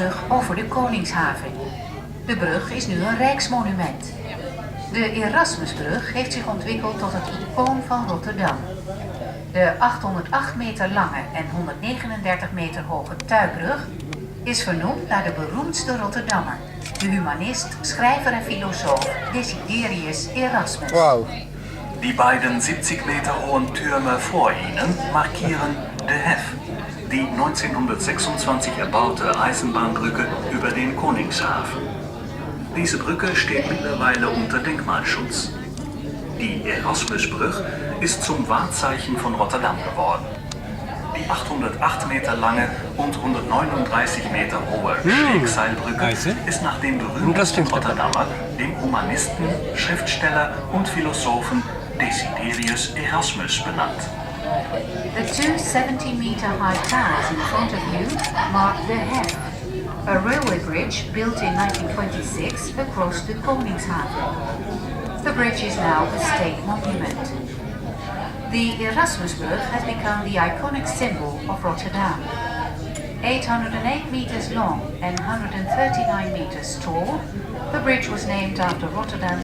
brug over de Koningshaven. De brug is nu een rijksmonument. De Erasmusbrug heeft zich ontwikkeld tot het icoon van Rotterdam. De 808 meter lange en 139 meter hoge Tuibrug is vernoemd naar de beroemdste Rotterdammer, de humanist, schrijver en filosoof Desiderius Erasmus. Wow. Die beiden 70 Meter hohen Türme vor Ihnen markieren de Hef, die 1926 erbaute Eisenbahnbrücke über den Koningshafen. Diese Brücke steht mittlerweile unter Denkmalschutz. Die Erasmusbrug ist zum Wahrzeichen von Rotterdam geworden. Die 808 Meter lange und 139 Meter hohe Schrägseilbrücke ist nach dem berühmtesten Rotterdammer, dem Humanisten, Schriftsteller und Philosophen Desiderius Erasmus benannt. The two 70-meter high towers in front of you mark the Hef, a railway bridge built in 1926 across the Koningshaven. The bridge is now a state monument. The Erasmusbrug has become the iconic symbol of Rotterdam. 808 meters long and 139 meters tall, the bridge was named after Rotterdam